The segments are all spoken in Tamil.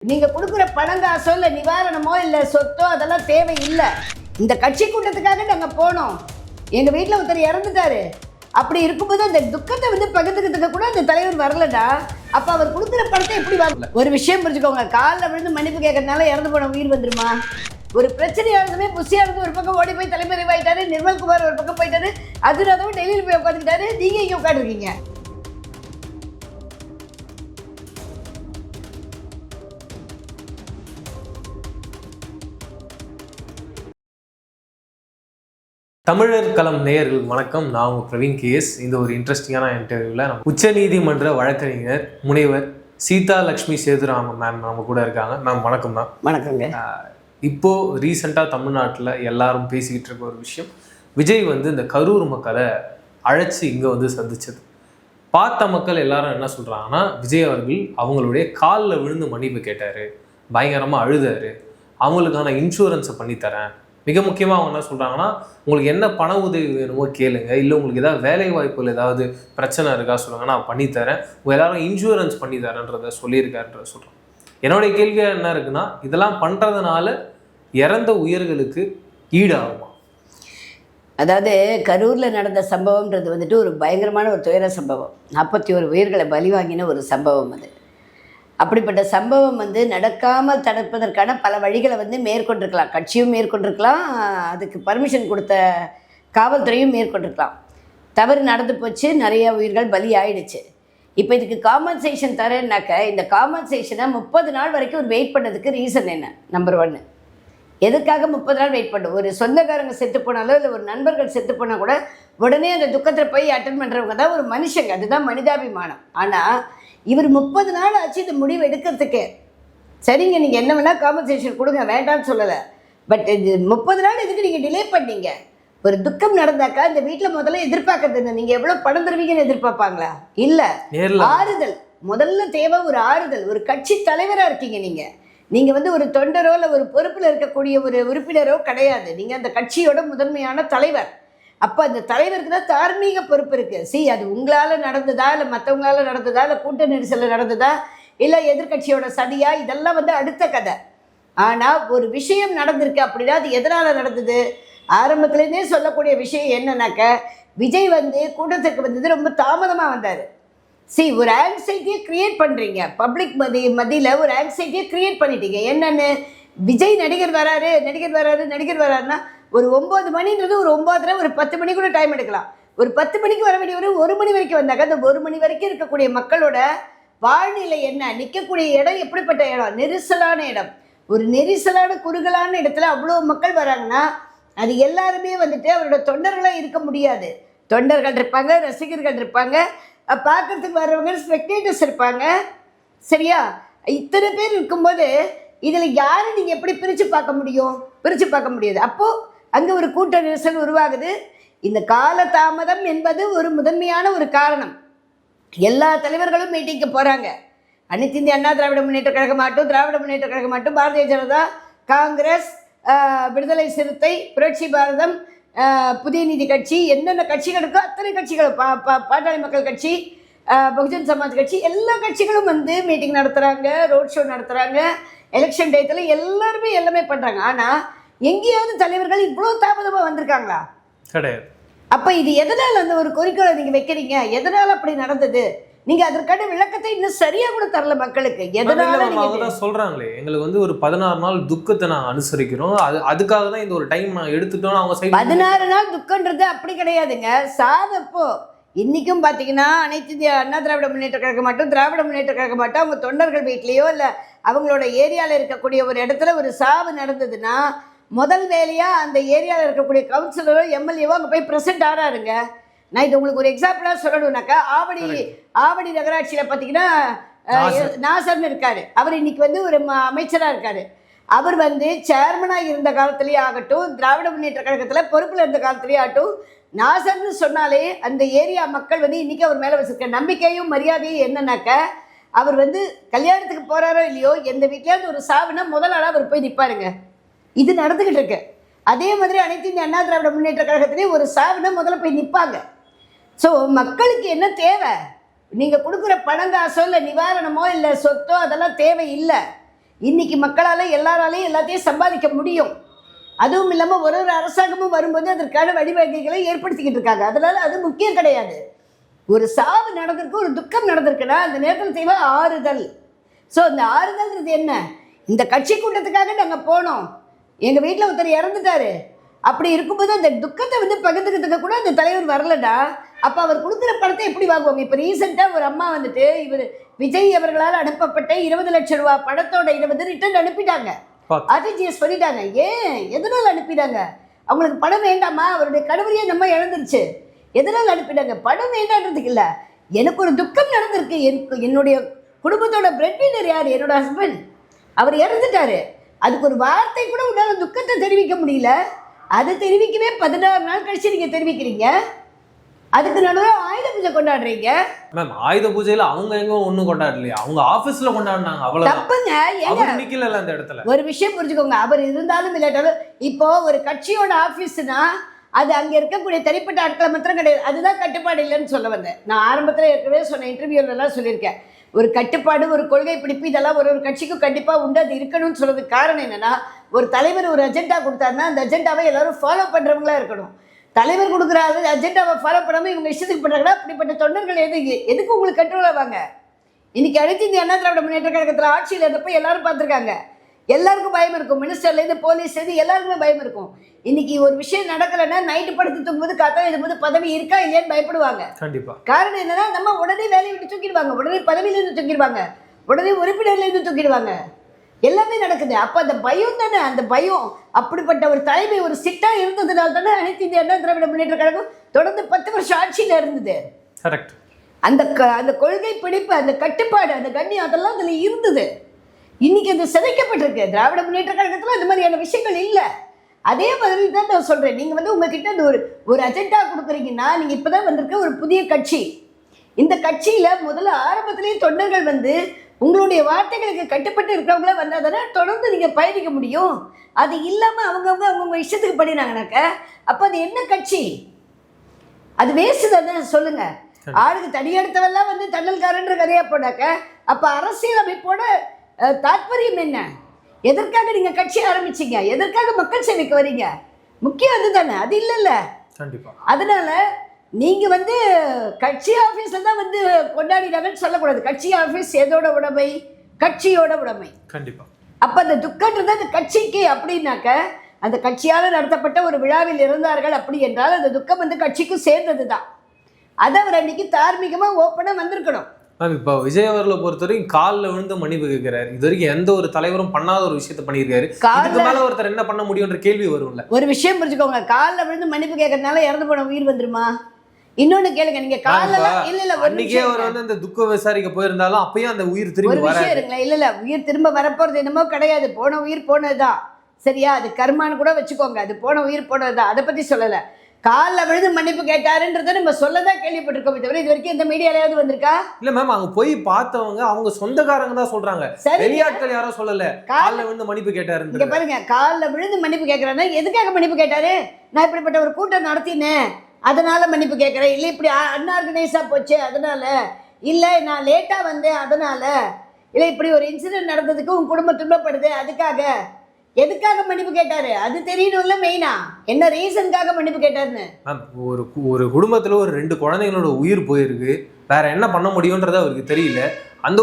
நீங்க கொடுக்குற பணங்காசோ இல்லை நிவாரணமோ இல்லை சொத்தோ அதெல்லாம் தேவையில்லை. இந்த கட்சி கூட்டத்துக்காக நாங்கள் போனோம். எங்கள் வீட்டில் ஒருத்தர் இறந்துட்டாரு. அப்படி இருக்கும்போது அந்த துக்கத்தை பகிர்ந்துக்கிறதுக்கு கூட அந்த தலைவர் வரலடா. அப்போ அவர் கொடுக்குற பணத்தை எப்படி வரல? ஒரு விஷயம் புரிஞ்சுக்கோங்க, காலில் விழுந்து மன்னிப்பு கேட்கறதுனால இறந்து போன உயிர் வந்துருமா? ஒரு பிரச்சனையானதுமே புஷியானது ஒரு பக்கம் ஓடி போய் தலைமறைவாயிட்டாரு. நிர்மல்குமார் ஒரு பக்கம் போயிட்டாரு. அதுவும் டெல்லியில் போய் உட்காந்துக்கிட்டாரு. நீங்கள் இங்கே உட்காந்துருக்கீங்க. தமிழர் களம் நேயர்கள் வணக்கம். நான் உங்கள் பிரவீன் கேஎஸ். இந்த ஒரு இன்ட்ரெஸ்டிங்கான இன்டர்வியூவில் உச்ச நீதிமன்ற வழக்கறிஞர் முனைவர் சீதா லக்ஷ்மி சேதுராமன் மேம் நம்ம கூட இருக்காங்க. மேம் வணக்கம் மேம். வணக்கங்க. இப்போது ரீசெண்டாக தமிழ்நாட்டில் எல்லாரும் பேசிக்கிட்டு இருக்க ஒரு விஷயம், விஜய் இந்த கரூர் மக்களை அழைச்சி இங்கே சந்திச்சது. பார்த்த மக்கள் எல்லாரும் என்ன சொல்கிறாங்கன்னா, விஜய் அவர்கள் அவங்களுடைய காலில் விழுந்து மன்னிப்பு கேட்டார், பயங்கரமாக அழுதாரு, அவங்களுக்கான இன்சூரன்ஸை பண்ணித்தரேன். மிக முக்கியமாக அவங்க என்ன சொல்கிறாங்கன்னா, உங்களுக்கு என்ன பண உதவி வேணுமோ கேளுங்க, இல்லை உங்களுக்கு ஏதாவது வேலை வாய்ப்புகள் ஏதாவது பிரச்சனை இருக்கா சொல்லுங்க, நான் பண்ணித்தரேன், உங்கள் எல்லாரும் இன்சூரன்ஸ் பண்ணித்தரேன்றதை சொல்லியிருக்காருன்றத சொல்கிறோம். என்னுடைய கேள்வி என்ன இருக்குன்னா, இதெல்லாம் பண்ணுறதுனால இறந்த உயிர்களுக்கு ஈடாகுமா? அதாவது கரூரில் நடந்த சம்பவம்ன்றது ஒரு பயங்கரமான ஒரு துயர சம்பவம். 41 உயிர்களை பலி வாங்கின ஒரு சம்பவம் அது. அப்படிப்பட்ட சம்பவம் நடக்காமல் தடுப்பதற்கான பல வழிகளை மேற்கொண்டிருக்கலாம். கட்சியும் மேற்கொண்டிருக்கலாம், அதுக்கு பர்மிஷன் கொடுத்த காவல்துறையும் மேற்கொண்டிருக்கலாம். தவறு நடந்து போச்சு, நிறைய உயிர்கள் பலி ஆயிடுச்சு. இப்போ இதுக்கு காம்பன்சேஷன் தரேன்னாக்க, இந்த காம்பன்சேஷனை 30 நாள் வரைக்கும் ஒரு வெயிட் பண்ணதுக்கு ரீசன் என்ன? நம்பர் 1, எதுக்காக 30 நாள் வெயிட் பண்ணும்? ஒரு சொந்தக்காரங்க செத்து போனாலோ இல்லை ஒரு நண்பர்கள் செத்து போனால் கூட உடனே அந்த துக்கத்தில் போய் அட்டன் பண்ணுறவங்க தான் ஒரு மனுஷங்க. அதுதான் மனிதாபிமானம். ஆனால் இவர் 30 நாள் ஆச்சு இந்த முடிவு எடுக்கிறதுக்கே. சரிங்க, நீங்கள் என்ன வேணால் காம்பன்சேஷன் கொடுங்க, வேண்டாம்னு சொல்லலை. பட் இது 30 நாள் எதுக்கு நீங்கள் டிலே பண்ணீங்க? ஒரு துக்கம் நடந்தாக்கா இந்த வீட்டில் முதல்ல எதிர்பார்க்கறது நீங்கள் எவ்வளோ பணம் தருவீங்கன்னு எதிர்பார்ப்பாங்களா? இல்லை, ஆறுதல் முதல்ல தேவை. ஒரு ஆறுதல். ஒரு கட்சி தலைவராக இருக்கீங்க நீங்கள் ஒரு தொண்டரோ இல்லை ஒரு பொறுப்பில் இருக்கக்கூடிய ஒரு உறுப்பினரோ கிடையாது. நீங்கள் அந்த கட்சியோட முதன்மையான தலைவர். அப்போ அந்த தலைவருக்கு தான் தார்மீக பொறுப்பு இருக்குது. அது உங்களால் நடந்ததா, இல்லை மற்றவங்களால நடந்ததா, இல்லை கூட்ட நெரிசலில் நடந்ததா, இல்லை எதிர்கட்சியோட சதியா, இதெல்லாம் அடுத்த கதை. ஆனால் ஒரு விஷயம் நடந்திருக்கு அப்படின்னா அது எதனால் நடந்தது? ஆரம்பத்துலேருந்தே சொல்லக்கூடிய விஷயம் என்னன்னாக்க, விஜய் கூட்டத்துக்கு ரொம்ப தாமதமாக வந்தார். ஒரு ஆங்ஸைட்டியை க்ரியேட் பண்ணுறீங்க. பப்ளிக் மத்தியில் ஒரு ஆங்ஸைட்டியை க்ரியேட் பண்ணிட்டீங்க. என்னென்னு, விஜய் நடிகர் வராருன்னா ஒரு 9 மணின்றது ஒரு 9:30, ஒரு 10 மணி கூட டைம் எடுக்கலாம். ஒரு 10 மணிக்கு வர வேண்டிய ஒரு 1 மணி வரைக்கும் வந்தாக்க, அந்த 1 மணி வரைக்கும் இருக்கக்கூடிய மக்களோட வாழ்நிலை என்ன, நிற்கக்கூடிய இடம் எப்படிப்பட்ட இடம்? நெரிசலான இடம். ஒரு நெரிசலான குறுகலான இடத்துல அவ்வளோ மக்கள் வராங்கன்னா அது எல்லாருமே அவரோட தொண்டர்களாக இருக்க முடியாது. தொண்டர்கள் இருப்பாங்க, ரசிகர்கள் இருப்பாங்க, பார்க்கறதுக்கு வர்றவங்க ஸ்பெக்டேட்டர்ஸ் இருப்பாங்க. சரியா? இத்தனை பேர் இருக்கும்போது இதில் யாரை நீங்கள் எப்படி பிரித்து பார்க்க முடியும்? பிரித்து பார்க்க முடியாது. அப்போது அங்கே ஒரு கூட்ட நெரிசல் உருவாகுது. இந்த கால தாமதம் என்பது ஒரு முதன்மையான ஒரு காரணம். எல்லா தலைவர்களும் மீட்டிங்க்கு போகிறாங்க. அனைத்து இந்திய அண்ணா திராவிட முன்னேற்ற கழகமாகட்டும், திராவிட முன்னேற்ற கழகமாகட்டும், பாரதிய ஜனதா, காங்கிரஸ், விடுதலை சிறுத்தை, புரட்சி பாரதம், புதிய நீதி கட்சி, என்னென்ன கட்சிகளுக்கோ அத்தனை கட்சிகளும், பாட்டாளி மக்கள் கட்சி, பகுஜன் சமாஜ் கட்சி, எல்லா கட்சிகளும் மீட்டிங் நடத்துகிறாங்க, ரோட் ஷோ நடத்துகிறாங்க. எலெக்ஷன் டயத்தில் எல்லாருமே எல்லாமே பண்ணுறாங்க. ஆனால் எங்கேயாவது தலைவர்கள் இவ்வளோ தாமதமாக வந்திருக்காங்களா? கிடையாது. அப்போ இது எதனால் அந்த ஒரு குறிக்கோளை நீங்கள் வைக்கிறீங்க? எதனால் அப்படி நடந்தது? நீங்கள் அதற்கான விளக்கத்தை இன்னும் சரியாக கூட தரல மக்களுக்கு. எதனால சொல்கிறாங்களே, எங்களுக்கு ஒரு 16 நாள் துக்கத்தை நாங்கள் அனுசரிக்கிறோம், அதுக்காக தான் இந்த ஒரு டைம் நாங்கள் எடுத்துட்டோம். அவங்க 16 நாள் துக்கன்றது அப்படி கிடையாதுங்க. சாதப்போ இன்றைக்கும் பார்த்தீங்கன்னா அனைத்து இந்திய அண்ணா திராவிட முன்னேற்ற கழகம் மட்டும், திராவிட முன்னேற்ற கழகம் மட்டும், அவங்க தொண்டர்கள் வீட்லேயோ இல்லை அவங்களோட ஏரியாவில் இருக்கக்கூடிய ஒரு இடத்துல ஒரு சாவு நடந்ததுன்னா முதல் வேலையாக அந்த ஏரியாவில் இருக்கக்கூடிய கவுன்சிலரோ எம்எல்ஏவோ அங்கே போய் ப்ரெசென்ட் ஆகிறாருங்க. நான் இது உங்களுக்கு ஒரு எக்ஸாம்பிளாக சொல்லணும்னாக்கா, ஆவடி நகராட்சியில் பார்த்தீங்கன்னா நாசர்னு இருக்கார். அவர் இன்னைக்கு ஒரு அமைச்சராக இருக்கார். அவர் சேர்மனாக இருந்த காலத்துலேயே ஆகட்டும், திராவிட முன்னேற்ற கழகத்தில் பொறுப்பில் இருந்த காலத்துலேயே ஆகட்டும், நாசர்னு சொன்னாலே அந்த ஏரியா மக்கள் இன்றைக்கி அவர் மேலே வச்சிருக்க நம்பிக்கையும் மரியாதையும் என்னன்னாக்க, அவர் கல்யாணத்துக்கு போகிறாரோ இல்லையோ, எந்த வீட்லையாவது ஒரு சாவுனா முதல் ஆளாக அவர் போய் நிற்பாருங்க. இது நடந்துக்கிட்டு இருக்கு. அதே மாதிரி அனைத்து இந்திய அண்ணா திராவிட முன்னேற்ற கழகத்திலேயே ஒரு சாவுனா முதல்ல போய் நிற்பாங்க. ஸோ மக்களுக்கு என்ன தேவை? நீங்கள் கொடுக்குற பணங்காசோ இல்லை நிவாரணமோ இல்லை சொத்தோ அதெல்லாம் தேவையில்லை. இன்னைக்கு மக்களால் எல்லாராலையும் எல்லாத்தையும் சம்பாதிக்க முடியும். அதுவும் இல்லாமல் ஒரு அரசாங்கமும் வரும்போது அதற்கான வழிவகைகளை ஏற்படுத்திக்கிட்டு இருக்காங்க. அதனால் அது முக்கியம் கிடையாது. ஒரு சாவு நடந்திருக்கு, ஒரு துக்கம் நடந்திருக்குன்னா அந்த நேரத்தில் தேவை ஆறுதல். ஸோ அந்த ஆறுதல்ன்றது என்ன? இந்த கட்சி கூட்டத்துக்காக நாங்கள் போனோம், எங்கள் வீட்டில் ஒருத்தர் இறந்துட்டாரு, அப்படி இருக்கும்போது அந்த துக்கத்தை பகிர்ந்துக்கிறதுக்கு கூட அந்த தலைவர் வரலடா. அப்போ அவர் கொடுக்குற பணத்தை எப்படி வாங்குவாங்க? இப்போ ரீசெண்டாக ஒரு அம்மா இவர் விஜய் அவர்களால் அனுப்பப்பட்ட 20 லட்சம் ரூபா பணத்தோட இதை ரிட்டர்ன் அனுப்பிட்டாங்க. ஆர்டிஜிஎஸ் பண்ணிட்டாங்க. ஏன், எதனால் அனுப்பிட்டாங்க? அவங்களுக்கு பணம் வேண்டாமா? அவருடைய கடவுளையே நம்ம இழந்துருச்சு. எதனால் அனுப்பிட்டாங்க? பணம் வேண்டான்றதுக்கு இல்லை, எனக்கு ஒரு துக்கம் நடந்திருக்கு. என்னுடைய குடும்பத்தோட பிரெட் வின்னர் யார்? என்னோட ஹஸ்பண்ட். அவர் இறந்துட்டாரு. அதுக்கு ஒரு வார்த்தை கூட உன்னால துக்கத்தை தெரிவிக்க முடியல. அதை தெரிவிக்கவே 16 நாள் கழிச்சு நீங்க தெரிவிக்கிறீங்க. அதுக்கு நடுவில் ஆயுத பூஜை கொண்டாடுறீங்க. மேம், ஆயுத பூஜையில அவங்க எங்க ஒண்ணும் கொண்டாடலையா? அவங்க ஆபீஸ்ல கொண்டாடினாங்க, அவ்வளவு தப்புங்க. நிக்கல அந்த இடத்துல. ஒரு விஷயம் புரிஞ்சுக்கோங்க, அவர் இருந்தாலும் இல்லாட்டாலும் இப்போ ஒரு கட்சியோட ஆபீஸ்னா அது அங்க இருக்கக்கூடிய தனிப்பட்ட ஆட்களை மாத்திரம் கிடையாது. அதுதான் கட்டுப்பாடு இல்லைன்னு சொல்ல வந்தேன். நான் ஆரம்பத்தில் ஏற்கனவே சொன்ன இன்டர்வியூலாம் சொல்லியிருக்கேன். ஒரு கட்டுப்பாடு, ஒரு கொள்கை பிடிப்பு, இதெல்லாம் ஒரு கட்சிக்கும் கண்டிப்பாக உண்டு. அது இருக்கணும்னு சொல்றதுக்கு காரணம் என்னன்னா, ஒரு தலைவர் ஒரு அஜெண்டா கொடுத்தாருன்னா அந்த அஜெண்டாவை எல்லாரும் ஃபாலோ பண்றவங்களா இருக்கணும். தலைவர் கொடுக்குற அஜெண்டாவை ஃபாலோ பண்ணாமல் இவங்க இஷ்டத்துக்கு பண்ணுறாங்கன்னா அப்படிப்பட்ட தொண்டர்கள் எதுக்கு உங்களுக்கு கண்ட்ரோல் ஆவாங்க? இன்னைக்கு அனைத்து இந்திய அண்ணா திராவிட முன்னேற்ற கழகத்தில் ஆட்சியில் இருந்தப்போ எல்லாரும் பார்த்துருக்காங்க. எல்லாருக்கும் பயம் இருக்கும். மினிஸ்டர்லேருந்து போலீஸ்லேருந்து எல்லாருக்குமே பயம் இருக்கும். இன்னைக்கு ஒரு விஷயம் நடக்கலைன்னா நைட்டு படுத்து தூங்கும்போது காத்தா இதும்போது பதவி இருக்கா இல்லையான்னு பயப்படுவாங்க. கண்டிப்பா. காரணம் என்னன்னா, நம்ம உடனே வேலையை விட்டு தூக்கிடுவாங்க, உடனே பதவியிலேருந்து தூக்கிடுவாங்க, உடனே உறுப்பினர்லேருந்து தூக்கிடுவாங்க. எல்லாமே நடக்குது. அப்போ அந்த பயம் தானே, அந்த பயம். அப்படிப்பட்ட ஒரு தலைமை ஒரு சிட்டா இருந்ததுனால தானே அனைத்து இந்திய அண்ணா திராவிட முன்னேற்ற கழகம் தொடர்ந்து 10 வருஷம் ஆட்சியில் இருந்தது. கரெக்ட். அந்த கொள்கை பிடிப்பு, அந்த கட்டுப்பாடு, அந்த கண்ணியம் அதெல்லாம் அதில் இருந்தது. இன்னைக்கு அது சிதைக்கப்பட்டிருக்கு. திராவிட முன்னேற்ற கழகத்தில் அந்த மாதிரியான விஷயங்கள் இல்லை. அதே மாதிரி தான் நான் சொல்கிறேன். நீங்கள் உங்ககிட்ட அந்த ஒரு அஜெண்டா கொடுக்குறீங்கன்னா, நீங்கள் இப்போ தான் வந்திருக்க ஒரு புதிய கட்சி. இந்த கட்சியில் முதல்ல ஆரம்பத்திலேயே தொண்டர்கள் உங்களுடைய வார்த்தைகளுக்கு கட்டுப்பட்டு இருக்கிறவங்கள வந்தால் தானே தொடர்ந்து நீங்கள் பயணிக்க முடியும். அது இல்லாமல் அவங்கவுங்க இஷ்டத்துக்கு பண்ணினாங்கனாக்க அப்போ அது என்ன கட்சி? அது வேஸ்ட் தானே. சொல்லுங்க. ஆளுக்கு தடியெடுத்தவெல்லாம் தன்னல்காரன்ற கதையா போனாக்க அப்போ அரசியல் அமைப்போட தாற்பயம் என்ன? எதற்காக நீங்க கட்சி ஆரம்பிச்சீங்க? எதற்காக மக்கள் சேவைக்கு வரீங்க? முக்கியம் அதுதானே. அது இல்லைல்ல. கண்டிப்பா. அதனால நீங்க கட்சி ஆபீஸ்ல தான் கொண்டாடினாங்கன்னு சொல்லக்கூடாது. கட்சி ஆபீஸ் எதோட உடைமை? கட்சியோட உடைமை. கண்டிப்பா. அப்ப அந்த துக்கன்றது அந்த கட்சிக்கு அப்படின்னாக்க அந்த கட்சியால் நடத்தப்பட்ட ஒரு விழாவில் இருந்தார்கள் அப்படி என்றால் அந்த துக்கம் கட்சிக்கும் சேர்ந்தது தான். அதை அவர் அன்னைக்கு தார்மீகமா ஓப்பனா வந்திருக்கணும். மேம், இப்போ விஜய் அவர்களை பொறுத்தவரைக்கும் காலில் விழுந்து மன்னிப்பு கேட்கிறாரு. இது வரைக்கும் எந்த ஒரு தலைவரும் பண்ணாத ஒரு விஷயத்த பண்ணியிருக்காரு. இதுக்கு மேல ஒருத்தர் என்ன பண்ண முடியும்ன்ற கேள்வி வரும்ல. ஒரு விஷயம் புரிஞ்சுக்கோங்க, காலில் விழுந்து மன்னிப்பு கேட்கறதுனால இறந்து போன உயிர் வந்துருமா? இன்னொன்னு கேளுங்க, நீங்க காலில் இல்ல அன்னைக்கே அவர் அந்த துக்க விசாரிக்க போயிருந்தாலும் அப்பயும் அந்த உயிர் திரும்பி வராது. இல்ல உயிர் திரும்ப வரப்போறது என்னமோ கிடையாது. போன உயிர் போனதுதான். சரியா? அது கர்மான்னு கூட வச்சுக்கோங்க. அது போன உயிர் போனதுதான். அதை பத்தி சொல்லல. காலில் விழுந்து மன்னிப்பு கேட்டாருன்றதை நம்ம சொல்லதான் கேள்விப்பட்டிருக்கோம். தவிர இது வரைக்கும் இந்த மீடியாலையாவது வந்திருக்கா? இல்ல மேம், அங்க போய் பார்த்தவங்க அவங்க சொந்தக்காரங்க தான் சொல்றாங்க. வெளியாட்கள் யாரும் சொல்லல காலில் விழுந்து மன்னிப்பு கேட்டாரு. இங்க பாருங்க, காலில் விழுந்து மன்னிப்பு கேட்கறாருன்னா எதுக்காக மன்னிப்பு கேட்டாரு? நான் இப்படிப்பட்ட ஒரு கூட்டம் நடத்தினேன் அதனால மன்னிப்பு கேட்கறேன், இல்லை இப்படி அன்ஆர்கனைஸா போச்சு அதனால, இல்லை நான் லேட்டா வந்தேன் அதனால, இல்லை இப்படி ஒரு இன்சிடென்ட் நடந்ததுக்கு உன் குடும்பம் துன்பப்படுது அதுக்காக, எதுக்காக மன்னிப்பு கேட்டாரு? அது தெரியணும்ல. மெயினா என்ன ரீசனுக்காக மன்னிப்பு கேட்டாருன்னு. ஒரு குடும்பத்துல ஒரு 2 குழந்தைங்களோட உயிர் போயிருக்கு. வேற என்ன பண்ண முடியும்ன்றது அவருக்கு தெரியல. அந்த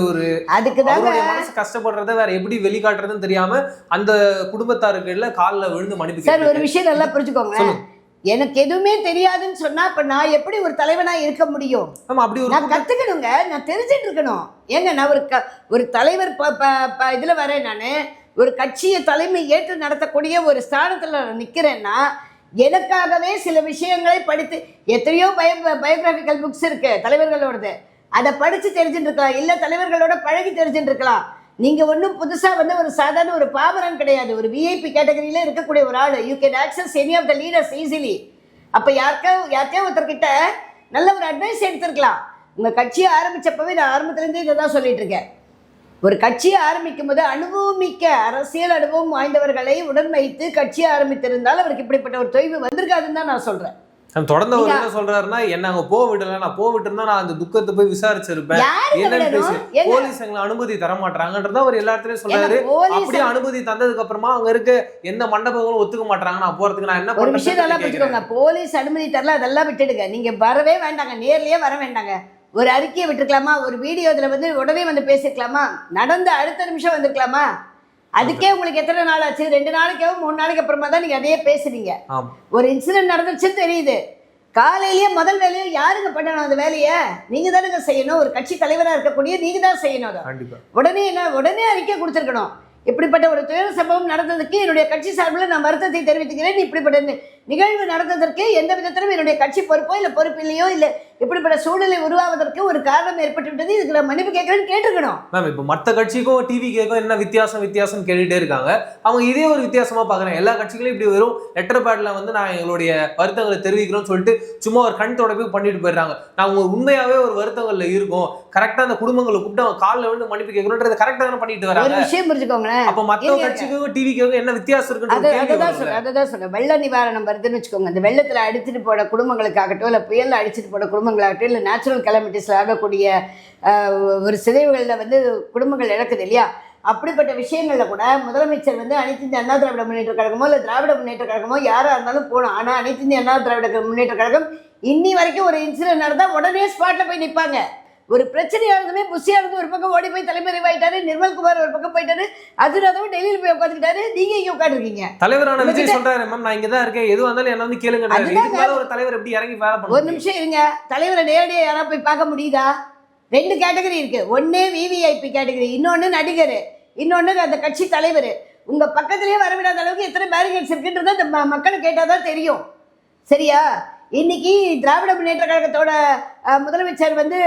ஒரு அதுக்குதான் மனசு கஷ்டப்படுறத வேற எப்படி வெளிக்காட்டுறதுன்னு தெரியாம அந்த குடும்பத்தாருக்கு காலில் விழுந்து மன்னிப்பு. சார், ஒரு விஷயம் நல்லா புரிஞ்சுக்கோங்க. எனக்கு எதுவுமே தெரியாதுன்னு சொன்னா அப்ப நான் எப்படி ஒரு தலைவனா இருக்க முடியும்? நான் கத்துக்கணுங்க, நான் தெரிஞ்சுட்டு இருக்கணும். ஏங்க, நான் ஒரு தலைவர் இதுல வரேன். நான் ஒரு கட்சியை தலைமை ஏற்று நடத்தக்கூடிய ஒரு ஸ்தானத்தில் நான் நிற்கிறேன்னா எனக்காகவே சில விஷயங்களை படித்து, எத்தனையோ பயோகிராபிக்கல் புக்ஸ் இருக்கு தலைவர்களோடது, அதை படித்து தெரிஞ்சுட்டு இருக்கலாம். இல்லை தலைவர்களோட பழகி தெரிஞ்சுட்டு இருக்கலாம். நீங்கள் ஒன்றும் புதுசாக ஒரு சாதாரண ஒரு பாமரன் கிடையாது. ஒரு விஐபி கேட்டகரியில் இருக்கக்கூடிய ஒரு ஆள். You can access any of the leaders easily. அப்போ யாருக்கே ஒருத்தர்கிட்ட நல்ல ஒரு அட்வைஸ் எடுத்துருக்கலாம். உங்கள் கட்சியை ஆரம்பித்தப்பவே நான் ஆரம்பத்துலேருந்தே இதை தான் சொல்லிட்டு இருக்கேன். ஒரு கட்சியை ஆரம்பிக்கும் போது அனுபவமிக்க அரசியல் அனுபவம் வாய்ந்தவர்களை உடன் வைத்து கட்சியை ஆரம்பித்திருந்தால் அவருக்கு இப்படிப்பட்ட ஒரு தொய்வு வந்திருக்காதுன்னு தான் நான் சொல்கிறேன். தொடர்ந்து அவர் என்ன சொல்றாருன்னா, என்ன அங்க போக விடல, நான் போக விட்டுருந்தா நான் அந்த துக்கத்தை போய் விசாரிச்சிருப்பேன், என்னன்னு பேசி போலீஸ் எங்களை அனுமதி தர மாட்டாங்கன்றத அவர் எல்லா இடத்துலயும் சொல்றாரு. அப்படியே அனுமதி தந்ததுக்கு அப்புறமா அங்க இருக்க எந்த மண்டபங்களும் ஒத்துக்க மாட்டாங்க, நான் போறதுக்கு நான் என்ன ஒரு விஷயம் நல்லா புரிஞ்சுக்கோங்க. போலீஸ் அனுமதி தரல, அதெல்லாம் விட்டுடுங்க. நீங்க வரவே வேண்டாங்க, நேர்லயே வர வேண்டாங்க. ஒரு அறிக்கையை விட்டுருக்கலாமா, ஒரு வீடியோ இதுல வந்து உடனே வந்து பேசிருக்கலாமா, நடந்த அடுத்த நிமிஷம் வந்திருக்கலாமா? அதுக்கே உங்களுக்கு எத்தனை நாள் ஆச்சு? 2 நாளைக்கோ 3 நாளைக்கு அப்புறமா தான் நீங்க அதையே பேசுறீங்க. ஒரு இன்சிடென்ட் நடந்துச்சுன்னு தெரியுது, காலையிலேயே முதல் வேலையை யாருங்க பண்ணணும்? அந்த வேலையை நீங்க தானுங்க செய்யணும். ஒரு கட்சி தலைவராக இருக்கக்கூடிய நீங்க தான் செய்யணும். அதை உடனே அறிக்கை கொடுத்துருக்கணும். இப்படிப்பட்ட ஒரு துயர சம்பவம் நடந்ததுக்கு என்னுடைய கட்சி சார்பில் நான் வருத்தத்தை தெரிவித்துக்கிறேன். இப்படிப்பட்ட நிகழ்வு நடந்ததற்கு எந்த விதத்திலும் என்னுடைய கட்சி பொறுப்போ இல்லை பொறுப்பு இல்லையோ இல்லை இப்படிப்பட்ட சூழ்நிலை உருவாவதற்கு ஒரு காரணம் ஏற்பட்டு விட்டது, இதுக்கு நான் மன்னிப்பு கேட்கறேன்னு கேட்டுக்கணும். மேம் இப்போ மற்ற கட்சிக்கும் டிவிக்கும் என்ன வித்தியாசம் கேட்டுட்டே இருக்காங்க. அவங்க இதே ஒரு வித்தியாசமா பாக்குறாங்க. எல்லா கட்சிகளும் இப்படி வெறும் லெட்டர் பேட்ல வந்து நான் எங்களுடைய வருத்தங்களை தெரிவிக்கிறோம்னு சொல்லிட்டு சும்மா ஒரு கண் தொடர்பு பண்ணிட்டு போயிடுறாங்க. நாங்க உண்மையாவே ஒரு வருத்தங்கள்ல இருக்கோம், கரெக்டா அந்த குடும்பங்களை கூப்பிட்டு அவங்க காலில் வந்து மன்னிப்பு கேட்கணும்ன்றது கரெக்டா தானே பண்ணிட்டு வராங்க. ஒரு விஷயம் புரிஞ்சுக்கோங்களேன், அப்ப மற்ற கட்சிக்கும் டிவிக்கும் என்ன வித்தியாசம் இருக்குன்னு அதான் சொல்றேன். வெள்ள நிவாரணம் வருதுன்னு வச்சுக்கோங்க, இந்த வெள்ளத்துல அடிச்சுட்டு போன குடும்பங்களுக்காகட்டும் இல்லை புயல்ல அடிச்சுட்டு போன குடும்பங்களாகட்டும் இல்லை நேச்சுரல் கெலமிட்டிஸ்ல ஆகக்கூடிய ஒரு சிதைவுகளில் வந்து குடும்பங்கள் இழக்குது இல்லையா? அப்படிப்பட்ட விஷயங்கள்ல கூட முதலமைச்சர் வந்து அனைத்து இந்திய அண்ணா திராவிட முன்னேற்ற கழகமோ இல்லை திராவிட முன்னேற்ற கழகமோ யாரா இருந்தாலும் போகணும். ஆனா அனைத்து இந்திய அண்ணா திராவிட முன்னேற்ற கழகம் இன்னி வரைக்கும் ஒரு இன்சிடென்ட் நடந்தா உடனே ஸ்பாட்ல போய் நிற்பாங்க. ஒரு பிரச்சனையானதுமே புஷியானது ஒரு பக்கம் ஓடி போய் தலைமறைவாயிட்டாரு, நிர்மல்குமார் ஒரு பக்கம் போயிட்டாரு, அதுவும் டெல்லியில் போய் உட்காந்துக்கிட்டாரு, நீங்க இங்க உட்காந்துருக்கீங்க. தலைவரான விஜய் சொல்றாரு, மேம் நான் இங்க தான் இருக்கேன், எதுவும் வந்தாலும் என்ன வந்து கேளுங்க. ஒரு தலைவர் எப்படி இறங்கி வேலை பண்ண? ஒரு நிமிஷம் இருங்க, தலைவரை நேரடியாக யாராவது போய் பார்க்க முடியுதா? 2 கேட்டகரி இருக்கு. ஒன்னு விவிஐபி கேட்டகரி, இன்னொன்னு நடிகர், இன்னொன்னு அந்த கட்சி தலைவர். உங்க பக்கத்திலேயே வரவிடாத அளவுக்கு எத்தனை பேரிகேட்ஸ் இருக்குன்றத அந்த மக்களை கேட்டாதான் தெரியும். சரியா? இன்னைக்கு திராவிட முன்னேற்ற கழகத்தோட முதலமைச்சர் வந்து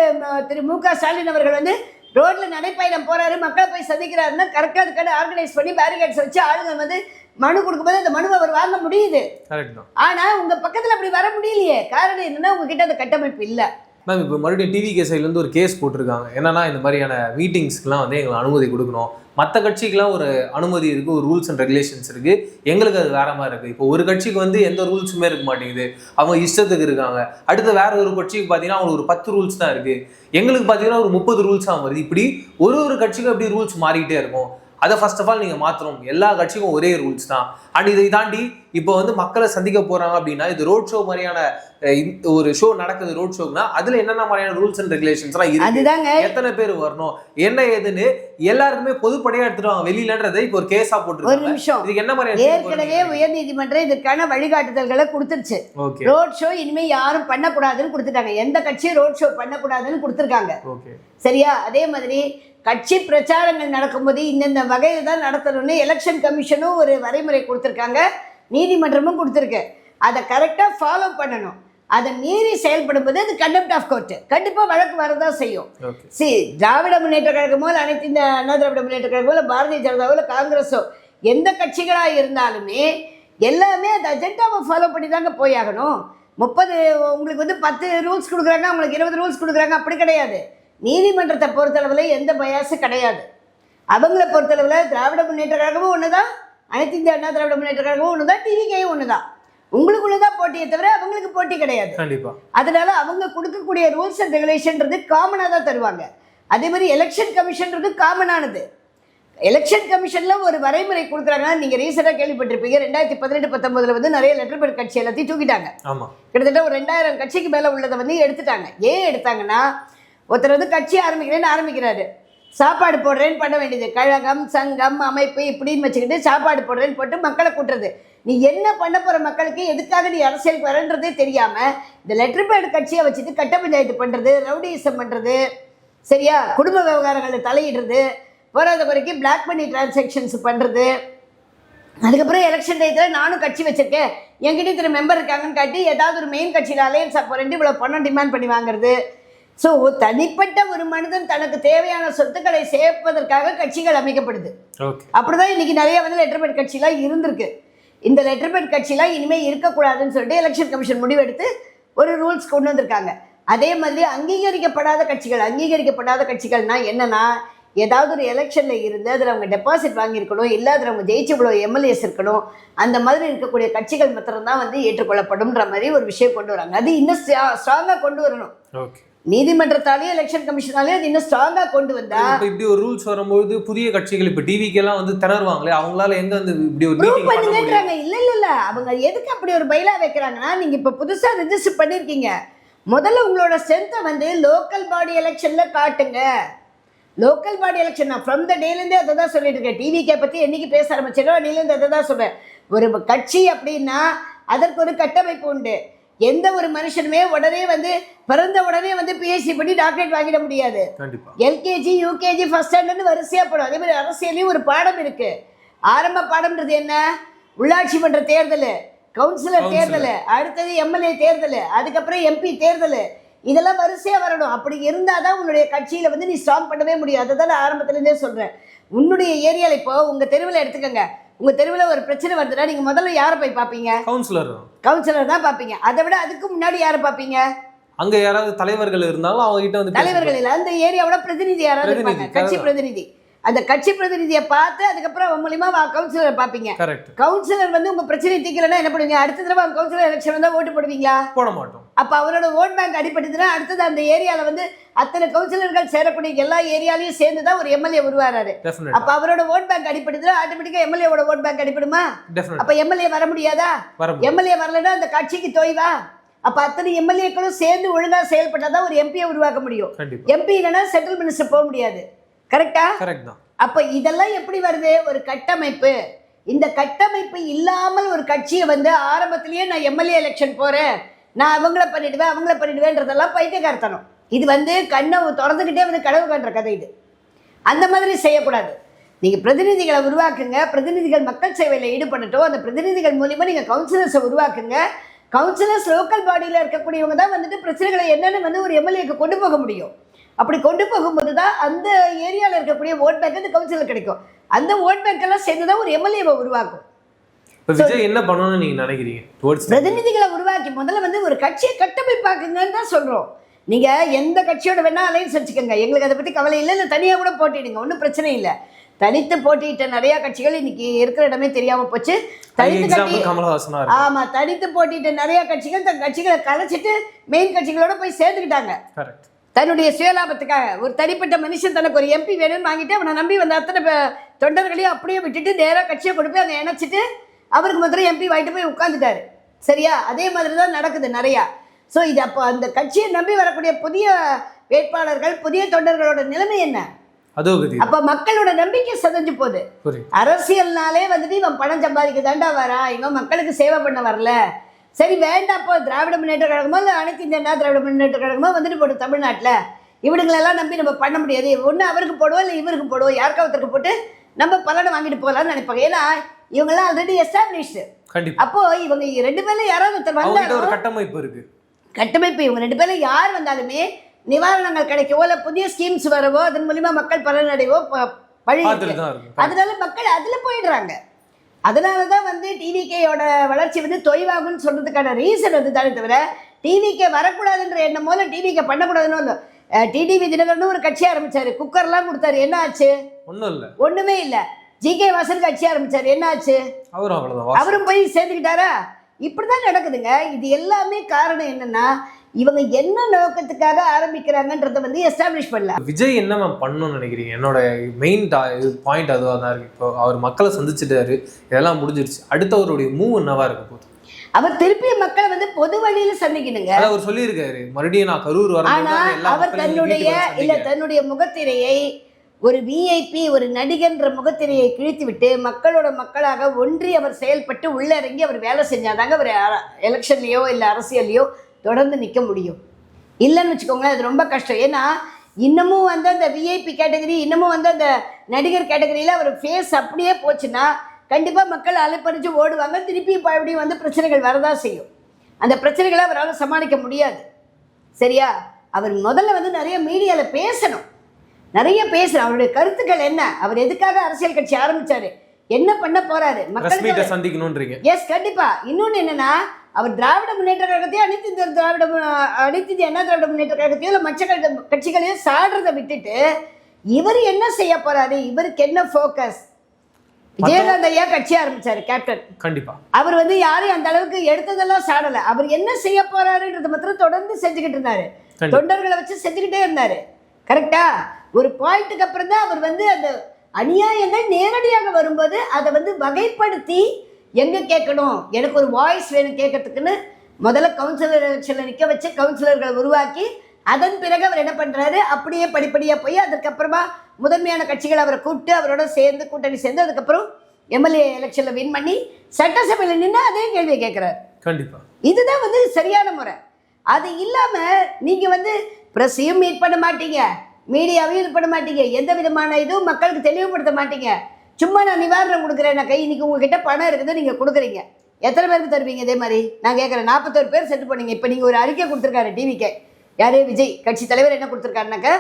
திரு மு க ஸ்டாலின் அவர்கள் வந்து ரோட்ல நடைப்பயணம் போறாரு, மக்களை போய் சந்திக்கிறாருன்னா கரெக்டாக அதுக்கான ஆர்கனைஸ் பண்ணி பேரிகேட்ஸ் வச்சு ஆளுங்க வந்து மனு கொடுக்கும்போது அந்த மனுவை அவர் வாங்க முடியுது. ஆனா உங்க பக்கத்துல அப்படி வர முடியலையே. காரணம் என்னன்னா உங்ககிட்ட அந்த கட்டமைப்பு இல்லை. மேம் இப்போ மறுபடியும் டிவி சைட்லேருந்து ஒரு கேஸ் போட்டிருக்காங்க. என்னன்னா இந்த மாதிரியான மீட்டிங்ஸ்க்குலாம் வந்து எங்களுக்கு அனுமதி கொடுக்கணும், மற்ற கட்சிக்கெலாம் ஒரு அனுமதி இருக்குது, ஒரு ரூல்ஸ் அண்ட் ரெகுலேஷன்ஸ் இருக்குது, எங்களுக்கு அது வேற மாதிரி இருக்குது. இப்போ ஒரு கட்சிக்கு வந்து எந்த ரூல்ஸுமே இருக்க மாட்டேங்குது, அவங்க இஷ்டத்துக்கு இருக்காங்க. அடுத்து வேற ஒரு கட்சிக்கு பார்த்தீங்கன்னா அவங்களுக்கு ஒரு 10 ரூல்ஸ் தான் இருக்குது, எங்களுக்கு பார்த்தீங்கன்னா ஒரு 30 ரூல்ஸாக வருது. இப்படி ஒரு கட்சிக்கும் அப்படி ரூல்ஸ் மாறிக்கிட்டே இருக்கும். அதை ஃபர்ஸ்ட் ஆஃப் ஆல் நீங்கள் மாற்றணும். எல்லா கட்சிக்கும் ஒரே ரூல்ஸ் தான். அண்ட் இதை தாண்டி இப்போ வந்து மக்களை சந்திக்க போகிறாங்க அப்படின்னா, இது ரோட் ஷோ மாதிரியான ஒரு ஷோ நடக்குது, ரோட் ஷோக்குனா அதில் என்னென்ன மாதிரியான ரூல்ஸ் அண்ட் ரெகுலேஷன்ஸ்லாம் இருக்கு, எத்தனை பேர் வரணும், என்ன ஏதுன்னு எல்லாருக்குமே பொதுப்படையாக எடுத்துடுவாங்க வெளியிலன்றதை இப்போ ஒரு கேஸாக போட்டுருக்காங்க. இதுக்கு என்ன மாதிரி ஏற்கனவே உயர்நீதிமன்றம் இதற்கான வழிகாட்டுதல்களை கொடுத்துருச்சு. ரோட் ஷோ இனிமே யாரும் பண்ணக்கூடாதுன்னு கொடுத்துட்டாங்க. எந்த கட்சியும் ரோட் ஷோ பண்ணக்கூடாதுன்னு கொடுத்துருக்காங்க. சரியா? அதே மாதிரி கட்சி பிரச்சாரங்கள் நடக்கும்போது இந்தந்த வகையில் தான் நடத்தணும்னு எலெக்ஷன் கமிஷனும் ஒரு வரைமுறை கொடுத்துருக்காங்க, நீதிமன்றமும் கொடுத்துருக்கு. அதை கரெக்டாக ஃபாலோ பண்ணணும். அதை மீறி செயல்படும் போது அது கண்டெம்ட் ஆஃப் கோர்ட், கண்டிப்பாக வழக்கு வரதான் செய்யும். திராவிட முன்னேற்ற கழகமோ இல்லை அனைத்து இந்த அண்ணா திராவிட முன்னேற்ற கழகமோ இல்லை பாரதிய ஜனதாவோ இல்லை காங்கிரஸோ எந்த கட்சிகளாக இருந்தாலுமே எல்லாமே அந்த அஜெண்டாவை ஃபாலோ பண்ணி தாங்க போயாகணும். 30 உங்களுக்கு வந்து 10 ரூல்ஸ் கொடுக்குறாங்க, அவங்களுக்கு 20 ரூல்ஸ் கொடுக்குறாங்க, அப்படி கிடையாது. நீதிமன்றத்தை பொறுத்தளவில் எந்த பயாஸும் கிடையாது. அவங்கள பொறுத்தளவில் திராவிட முன்னேற்ற கழகமும் ஒன்று தான், அனைத்து இந்திய அண்ணா திராவிட முன்னேற்ற கழகமும் ஒன்று தான், டிவிகேயும் ஒன்று தான். உங்களுக்குள்ளதான் போட்டியை தவிர அவங்களுக்கு போட்டி கிடையாது. அதனால அவங்க கொடுக்கக்கூடிய ரூல்ஸ் அண்ட் ரெகுலேஷன்றது காமனாக தான் தருவாங்க. அதே மாதிரி எலெக்ஷன் கமிஷன்றது காமனானது. எலெக்ஷன் கமிஷன்ல ஒரு வரைமுறை கொடுக்குறாங்கன்னா, நீங்க ரீசெண்டாக கேள்விப்பட்டிருப்பீங்க, 2018-19 வந்து நிறைய லெட்டர் பேட் கட்சி எல்லாத்தையும் தூக்கிட்டாங்க. கிட்டத்தட்ட ஒரு 2000 கட்சிக்கு மேலே உள்ளதை வந்து எடுத்துட்டாங்க. ஏன் எடுத்தாங்கன்னா, ஒருத்தர் வந்து கட்சி ஆரம்பிக்கிறாரு, சாப்பாடு போடுறேன்னு பண்ண வேண்டியது, கழகம் சங்கம் அமைப்பு இப்படின்னு வச்சுக்கிட்டு சாப்பாடு போடுறேன்னு போட்டு மக்களை கூட்டுறது. நீ என்ன பண்ண போகிற மக்களுக்கு, எதுக்காக நீ அரசியலுக்கு வரன்றதே தெரியாமல் இந்த லெட்டர் பேட் கட்சியை வச்சுட்டு கட்ட பஞ்சாயத்து பண்ணுறது, ரவுடிசம் பண்ணுறது, சரியா, குடும்ப விவகாரங்களில் தலையிடுறது, போராத குறைக்கு பிளாக் மணி டிரான்சாக்ஷன்ஸ் பண்ணுறது. அதுக்கப்புறம் எலெக்ஷன் டயத்தில் நானும் கட்சி வச்சுருக்கேன், என்கிட்ட இத்தனை மெம்பர் இருக்காங்கன்னு காட்டி ஏதாவது ஒரு மெயின் கட்சியில் அலையன்ஸாக போகிறேன்ட்டு இவ்வளோ பணம் டிமாண்ட் பண்ணி வாங்குறது. ஸோ தனிப்பட்ட ஒரு மனிதன் தனக்கு தேவையான சொத்துக்களை சேர்ப்பதற்காக கட்சிகள் அமைக்கப்படுது. அப்படிதான் இன்னைக்கு நிறைய வந்து லெட்டர் பேட் கட்சிலாம் இருந்திருக்கு. இந்த லெட்டர் பேட் கட்சிலாம் இனிமேல் இருக்கக்கூடாதுன்னு சொல்லிட்டு எலெக்ஷன் கமிஷன் முடிவெடுத்து ஒரு ரூல்ஸ் கொண்டு வந்திருக்காங்க. அதே மாதிரி அங்கீகரிக்கப்படாத கட்சிகள்னா என்னன்னா, ஏதாவது ஒரு எலெக்ஷன்ல இருந்து அதில் அவங்க டெபாசிட் வாங்கியிருக்கணும், இல்லை அதில் அவங்க ஜெயிச்சு இவ்வளோ எம்எல்ஏஸ் இருக்கணும், அந்த மாதிரி இருக்கக்கூடிய கட்சிகள் மாத்திரம்தான் வந்து ஏற்றுக்கொள்ளப்படும்ன்ற மாதிரி ஒரு விஷயம் கொண்டு வராங்க. அது இன்னும் ஸ்ட்ராங்காக கொண்டு வரணும். ஓகே, நீதிமன்றத்தாலேயும் எலெக்ஷன் கமிஷனாலேயும் அது இன்னும் ஸ்ட்ராங்காக கொண்டு வந்தா. இப்படி ஒரு ரூல்ஸ் வரும்போது புதிய கட்சிகள் இப்போ டிவிக்கு எல்லாம் வந்து திணறுவாங்களே, அவங்களால எங்க வந்து இப்படி ஒரு ப்ரூவ் பண்ணுங்கன்றாங்க. இல்ல அவங்க எதுக்கு அப்படி ஒரு பைலா வைக்கிறாங்கன்னா, நீங்க இப்ப புதுசா ரெஜிஸ்டர் பண்ணிருக்கீங்க, முதல்ல உங்களோட ஸ்ட்ரென்த்தை வந்து லோக்கல் பாடி எலெக்ஷன்ல காட்டுங்க. லோக்கல் பாடி எலெக்ஷன் நான் ஃப்ரம் த டேலேருந்தே அதை தான் சொல்லிட்டு இருக்கேன். டிவிக்கே பற்றி என்னைக்கு பேச ஆரம்பிச்சோ அன்னிலேருந்து அதை தான் சொல்கிறேன். ஒரு கட்சி அப்படின்னா அதற்கு ஒரு கட்டமைப்பு உண்டு. எந்த ஒரு மனுஷனுமே உடனே வந்து பிறந்த உடனே வந்து பிஹெச்டி பண்ணி டாக்டரேட் வாங்கிட முடியாது. எல்கேஜி யூகேஜி ஃபர்ஸ்ட் ஸ்டாண்டர்ட்னு வரிசையாக போடும். அதே மாதிரி அரசியலையும் ஒரு பாடம் இருக்குது. ஆரம்ப பாடம்ன்றது என்ன? உள்ளாட்சி மன்ற தேர்தல், கவுன்சிலர் தேர்தல், அடுத்தது எம்எல்ஏ தேர்தல், அதுக்கப்புறம் எம்பி தேர்தல், இதெல்லாம் வரிசையாக வரணும். அப்படி இருந்தால் தான் உன்னுடைய கட்சியில் வந்து நீ ஸ்ட்ராங் பண்ணவே முடியும். அதை தான் நான் ஆரம்பத்துலேருந்தே சொல்கிறேன். உன்னுடைய ஏரியாவில் இப்போ உங்கள் தெருவில் எடுத்துக்கோங்க, உங்கள் தெருவில் ஒரு பிரச்சனை வருதுன்னா நீங்கள் முதல்ல யாரை போய் பார்ப்பீங்க? கவுன்சிலர் தான் பார்ப்பீங்க. அதை விட அதுக்கு முன்னாடி யாரை பார்ப்பீங்க? அங்கே யாராவது தலைவர்கள் இருந்தாலும் அவங்க கிட்ட வந்து தலைவர்கள் இல்லை, அந்த ஏரியாவோட பிரதிநிதி யாராவது இருப்பாங்க, கட்சி பிரதிநிதி. அந்த கட்சி பிரதிநிதியை பார்த்து அதுக்கப்புறம் அவன் மூலியமா கவுன்சிலரை பார்ப்பீங்க. கவுன்சிலர் வந்து உங்க பிரச்சனை தீக்கலன்னா என்ன பண்ணுவீங்க? அடுத்த தடவை அவங்க கவுன்சிலர் எலெக்ஷன் வந்தா ஓட்டு போடுவீங்களா? போட மாட்டோம். அப்ப அவரோட ஓட் பேங்க் அடிபட்டுதுன்னா அடுத்தது அந்த ஏரியால வந்து அத்தனை கவுன்சிலர்கள் சேரக்கூடிய எல்லா ஏரியாலையும் சேர்ந்து தான் ஒரு எம்எல்ஏ உருவாராரு. அப்ப அவரோட ஓட் பேங்க் அடிபட்டுதுன்னா ஆட்டோமேட்டிக்கா எம்எல்ஏவோட ஓட் பேங்க் அடிபடுமா? அப்ப எம்எல்ஏ வர முடியாதா? எம்எல்ஏ வரலன்னா அந்த கட்சிக்கு தொய்வா? அப்ப அத்தனை எம்எல்ஏக்களும் சேர்ந்து ஒழுங்கா செயல்பட்டாதான் ஒரு எம்பியை உருவாக்க முடியும். எம்பி இல்லைன்னா சென்ட்ரல் மினிஸ்டர் போக முடியாது. கரெக்டா? கரெக்ட் தான். அப்ப இதெல்லாம் எப்படி வருது? ஒரு கட்டமைப்பு. இந்த கட்டமைப்பு இல்லாமல் ஒரு கட்சியை வந்து ஆரம்பத்திலேயே நான் எம்எல்ஏ எலெக்ஷன் போறேன், நான் அவங்கள பண்ணிடுவேன்றதெல்லாம் பைத்தியக்காரத்தனம். இது வந்து கண்ணை திறந்துக்கிட்டே வந்து கனவு காண்ற கதை இது. அந்த மாதிரி செய்யக்கூடாது. நீங்க பிரதிநிதிகளை உருவாக்குங்க, பிரதிநிதிகள் மக்கள் சேவையில் ஈடுபடட்டும். அந்த பிரதிநிதிகள் மூலியமா நீங்க கவுன்சிலர்ஸை உருவாக்குங்க. கவுன்சிலர்ஸ் லோக்கல் பாடியில் இருக்கக்கூடியவங்க தான் வந்துட்டு பிரச்சனைகளை என்னன்னு வந்து ஒரு எம்எல்ஏக்கு கொண்டு போக முடியும். அப்படி கொண்டு போகும்போது தான் அந்த ஏரியாவில் இருக்கக்கூடிய ஓட் பேங்க் அந்த கவுன்சிலர் கிடைக்கும். அந்த ஓட் பேங்க் எல்லாம் சேர்ந்து தான் ஒரு எம்எல்ஏவை உருவாக்கும். விஜய் என்ன பண்ணணும்னு நீங்க நினைக்கிறீங்க? பிரதிநிதிகளை உருவாக்கி முதல்ல வந்து ஒரு கட்சியை கட்டமைப்பாக்குங்கன்னு தான் சொல்றோம். நீங்க எந்த கட்சியோட வேணா அலைன்ஸ் வச்சுக்கோங்க, எங்களுக்கு அதை பத்தி கவலை இல்லை. இல்லை தனியாக கூட போட்டிடுங்க, ஒன்றும் பிரச்சனை இல்லை. தனித்து போட்டியிட்ட நிறைய கட்சிகள் இன்னைக்கு இருக்கிற இடமே தெரியாம போச்சு. ஆமா, தனித்து போட்டியிட்ட நிறைய கட்சிகள் தன் கட்சிகளை கலைச்சிட்டு மெயின் கட்சிகளோட போய் சேர்ந்துக்கிட்டாங்க. தன்னுடைய சுயலாபத்துக்காக ஒரு தனிப்பட்ட மனுஷன் தனக்கு ஒரு எம்பி வேணும்னு வாங்கிட்டு அவனை நம்பி வந்த அத்தனை தொண்டர்களையும் அப்படியே விட்டுட்டு நேராக கட்சியை கொண்டு போய் அங்கே இணைச்சிட்டு அவருக்கு மாத்திரம் எம்பி வாங்கிட்டு போய் உட்காந்துட்டாரு. சரியா? அதே மாதிரி தான் நடக்குது நிறையா. ஸோ இது அப்போ அந்த கட்சியை நம்பி வரக்கூடிய புதிய வேட்பாளர்கள், புதிய தொண்டர்களோட நிலைமை என்ன? அப்ப மக்களோட நம்பிக்கை சதஞ்சு போகுது. அரசியல்னாலே வந்துட்டு இவன் பணம் சம்பாதிக்க தாண்டா வரா, இவன் மக்களுக்கு சேவை பண்ண வரல. சரி வேண்டாப்போ, திராவிட முன்னேற்ற கழகமோ இல்லை அனைத்து இந்திய அண்ணா திராவிட முன்னேற்ற கழகமோ வந்துட்டு போட்டு தமிழ்நாட்டில் இவனுங்களெல்லாம் நம்பி நம்ம பண்ண முடியாது. ஒன்று அவருக்கு போடுவோம், இல்லை இவருக்கு போடுவோம், யாருக்காவத்தருக்கு போட்டு நம்ம பலனை வாங்கிட்டு போகலான்னு நினைப்பாங்க. ஏன்னா இவங்கெல்லாம் ஆல்ரெடி எஸ்டாப்ளிஷ்டு. அப்போ இவங்க ரெண்டு பேர்ல யாராவது ஒருத்தர் வந்தாலும் கட்டமைப்பு இருக்கு. கட்டமைப்பு இவங்க ரெண்டு பேர்ல யார் வந்தாலுமே நிவாரணங்கள் கிடைக்கவோ இல்லை புதிய ஸ்கீம்ஸ் வரவோ அதன் மூலியமா மக்கள் பலனடைவோ வழி. அதனால மக்கள் அதுல போயிடுறாங்க. அதனால தான் வந்து டிவிகேயோட வளர்ச்சி வந்து தொய்வாகுன்னு சொல்றதுக்கான ரீசன் வந்து தானே தவிர டிவிகே வரக்கூடாதுன்ற எண்ணம் போல டிவிகே பண்ணக்கூடாதுன்னு இல்லை. டிடிவி தினகரன் ஒரு கட்சி ஆரம்பிச்சாரு, குக்கர்லாம் கொடுத்தாரு, என்ன ஆச்சு? ஒண்ணுமே இல்லை. ஜிகே வாசன் கட்சி ஆரம்பிச்சாரு, என்ன ஆச்சு? அவரும் போய் சேர்ந்துக்கிட்டாரா? இப்படிதான் நடக்குதுங்க. இது எல்லாமே காரணம் என்னன்னா இவங்க என்ன நோக்கத்துக்காக ஆரம்பிக்கிறாங்கன்றத வந்து எஸ்டாப்ளிஷ் பண்ணல. விஜய் என்ன பண்ணணும்னு நினைக்கிறீங்க? என்னோட மெயின் பாயிண்ட் அதுவாக தான் இருக்கு. இப்போ அவர் மக்களை சந்திச்சுட்டாரு, இதெல்லாம் முடிஞ்சிருச்சு. அடுத்த அவருடைய மூவ் என்னவா இருக்க போகுது? அவர் திருப்பி மக்களை வந்து பொது வழியில சந்திக்கணுங்க. அவர் சொல்லியிருக்காரு மறுபடியும் நான் கரூர் வரேன். ஆனா அவர் தன்னுடைய முகத்திரையை ஒரு விஐபி, ஒரு நடிகன்ற முகத்திரையை கிழித்து விட்டு மக்களோட மக்களாக ஒன்றி அவர் செயல்பட்டு உள்ள இறங்கி அவர் வேலை செஞ்சாதாங்க அவர் எலெக்ஷன்லயோ இல்லை அரசியல்லையோ தொடர்ந்து நிற்க முடியும். இல்லைன்னு வச்சுக்கோங்களேன், அது ரொம்ப கஷ்டம். ஏன்னா இன்னமும் வந்து அந்த விஐபி கேட்டகரி, இன்னமும் வந்து அந்த நடிகர் கேட்டகரியில் அவர் ஃபேஸ் அப்படியே போச்சுன்னா கண்டிப்பாக மக்கள் அலைப்பறிச்சு ஓடுவாங்க. திருப்பி மறுபடியும் வந்து பிரச்சனைகள் வரதான் செய்யும். அந்த பிரச்சனைகளை அவரால் சமாளிக்க முடியாது. சரியா? அவர் முதல்ல வந்து நிறைய மீடியாவில் பேசணும், நிறைய பேசணும். அவருடைய கருத்துக்கள் என்ன, அவர் எதுக்காக அரசியல் கட்சி ஆரம்பிச்சாரு, என்ன பண்ண போறாரு, மக்களுக்கு சந்திக்கணும்ன்றீங்க. எஸ், கண்டிப்பா. இன்னொன்று என்னன்னா அவர் திராவிட முன்னேற்ற கழகத்தையும் அனைத்து இந்திய அண்ணா திராவிட முன்னேற்ற கழகத்தையும் இல்லை மற்ற கட்சிகளையும் சாடுறதை விட்டுட்டு இவர் என்ன செய்ய போறாரு, இவருக்கு என்ன ஃபோக்கஸ். விஜயகாந்த் ஐயா கட்சி ஆரம்பிச்சாரு, கேப்டன். கண்டிப்பா அவர் வந்து யாரையும் அந்த அளவுக்கு எடுத்ததெல்லாம் சாடல. அவர் என்ன செய்ய போறாருன்றது மாத்திரம் தொடர்ந்து செஞ்சுக்கிட்டு இருந்தாரு, தொண்டர்களை வச்சு செஞ்சுக்கிட்டே இருந்தாரு. கரெக்டா? ஒரு பாயிண்ட்டுக்கு அப்புறம் தான் அவர் வந்து அந்த அநியாயங்கள் நேரடியாக வரும்போது அதை வந்து வகைப்படுத்தி எங்க கேட்கணும், எனக்கு ஒரு வாய்ஸ் வேணும் கேட்கறதுக்குன்னு முதல்ல கவுன்சிலர் எலெக்ஷன்ல நிற்க வச்சு கவுன்சிலர்களை உருவாக்கி அதன் பிறகு அவர் என்ன பண்றாரு, அப்படியே படிப்படியா போய் அதுக்கப்புறமா முதன்மையான கட்சிகள் அவரை கூப்பிட்டு அவரோட சேர்ந்து கூட்டணி சேர்ந்து அதுக்கப்புறம் எம்எல்ஏ எலெக்ஷன்ல வின் பண்ணி சட்டசபையில் நின்று அதே கேள்வியை கேட்கிறாரு. கண்டிப்பா இதுதான் வந்து சரியான முறை. அது இல்லாம நீங்க வந்து பிரஸையும் மீட் பண்ண மாட்டீங்க, மீடியாவையும் இது பண்ண மாட்டீங்க, எந்த விதமான இதுவும் மக்களுக்கு தெளிவுபடுத்த மாட்டீங்க. சும்மா நான் நிவாரணம் கொடுக்குறேன்னாக்கா இன்னைக்கு உங்ககிட்ட பணம் இருக்குது, நீங்க கொடுக்குறீங்க, எத்தனை பேருக்கு தருவீங்க? இதே மாதிரி நான் கேட்குறேன், 41 பேர் செட்டு பண்ணீங்க. இப்போ நீங்கள் ஒரு அறிக்கை கொடுத்துருக்காரு டிவிக்கு, யாரே விஜய் கட்சி தலைவர் என்ன கொடுத்துருக்காருனாக்கா,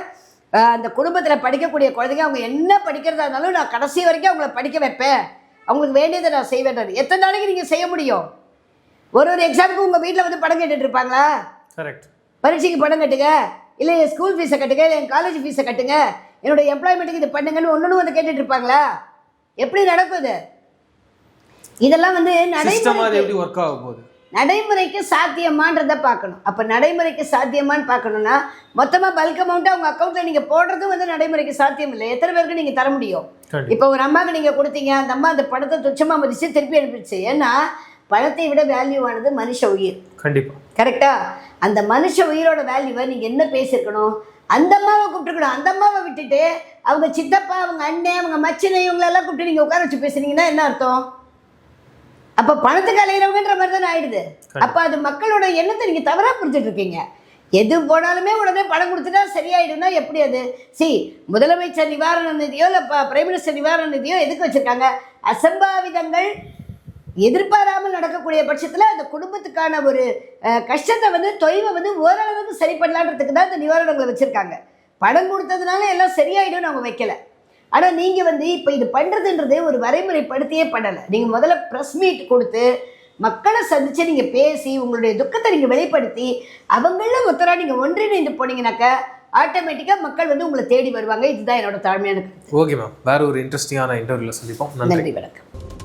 அந்த குடும்பத்தில் படிக்கக்கூடிய குழந்தைங்க அவங்க என்ன படிக்கிறதா இருந்தாலும் நான் கடைசி வரைக்கும் அவங்கள படிக்க வைப்பேன், அவங்களுக்கு வேண்டியதை நான் செய்வேன். எத்தனை நாளைக்கு நீங்கள் செய்ய முடியும்? ஒரு எக்ஸாமுக்கு உங்கள் வீட்டில் வந்து பணம் கேட்டுட்டு இருப்பாங்களா? கரெக்ட். பரீட்சைக்கு பணம் கட்டுங்க, இல்லை என் ஸ்கூல் ஃபீஸை கட்டுங்க, இல்லை என் காலேஜ் ஃபீஸை கட்டுங்க, என்னோட எம்ப்ளாய்மெண்ட்டுக்கு இது பண்ணுங்கன்னு ஒன்று வந்து கேட்டுட்டு இருப்பாங்களா? எப்படி நடக்குது? இதெல்லாம் வந்து நடைமுறைக்கு சாத்தியமான்றதை பார்க்கணும். அப்போ நடைமுறைக்கு சாத்தியமானு பார்க்கணும்னா மொத்தமாக பல்க் அமௌண்ட்டு அவங்க அக்கௌண்ட்டில் நீங்கள் போடுறதும் வந்து நடைமுறைக்கு சாத்தியம் இல்லை. எத்தனை பேருக்கு நீங்கள் தர முடியும்? இப்போ ஒரு அம்மாவுக்கு நீங்கள் கொடுத்தீங்க, அந்த அம்மா அந்த பணத்தை துச்சமாக மதித்து திருப்பி அனுப்பிடுச்சு. ஏன்னா பணத்தை விட வேல்யூவானது மனுஷ உயிர். கண்டிப்பாக. கரெக்டா? அந்த மனுஷ உயிரோட வேல்யூவை நீங்கள் என்ன பேசியிருக்கணும்? அந்த அம்மாவை கூப்பிட்டுருக்கணும். அந்த அம்மாவை விட்டுட்டு அவங்க சித்தப்பா, அவங்க அண்ணன், அவங்க மச்சினை, இவங்களெல்லாம் கூப்பிட்டு நீங்கள் உட்கார வச்சு பேசுனீங்கன்னா என்ன அர்த்தம்? அப்போ பணத்துக்கு அலையிறவங்கன்ற மாதிரி தானே ஆயிடுது. அப்போ அது மக்களோட எண்ணத்தை நீங்கள் தவறாக புரிஞ்சுட்டு இருக்கீங்க. எது போனாலுமே உடனே பணம் கொடுத்துட்டா சரியாயிடும்னா எப்படி அது? முதலமைச்சர் நிவாரண நிதியோ இல்லை பிரைம் மினிஸ்டர் நிவாரண நிதியோ எதுக்கு வச்சுருக்காங்க? அசம்பாவிதங்கள் எதிர்பாராமல் நடக்கக்கூடிய பட்சத்தில் அந்த குடும்பத்துக்கான ஒரு கஷ்டத்தை வந்து தொய்வை வந்து ஓரளவுக்கு சரி பண்ணலான்றதுக்கு தான் இந்த நிவாரணங்களை வச்சுருக்காங்க. பணம் கொடுத்ததுனால எல்லாம் சரியாயிடும்னு அவங்க வைக்கல. ஆனால் நீங்கள் வந்து இப்போ இது பண்ணுறதுன்றது ஒரு வரைமுறைப்படுத்தியே பண்ணலை. நீங்கள் முதல்ல ப்ரெஸ் மீட் கொடுத்து மக்களை சந்தித்து நீங்கள் பேசி உங்களுடைய துக்கத்தை நீங்கள் வெளிப்படுத்தி அவங்கள ஒருத்தராக நீங்கள் ஒன்றிணைந்து போனீங்கன்னாக்கா ஆட்டோமேட்டிக்காக மக்கள் வந்து உங்களை தேடி வருவாங்க. இதுதான் என்னோட தாழ்மையான கருத்து. ஓகே மேம், வேறு ஒரு இன்ட்ரெஸ்டிங்கான இன்டர்வியூவில் சந்திப்போம். நன்றி, வணக்கம்.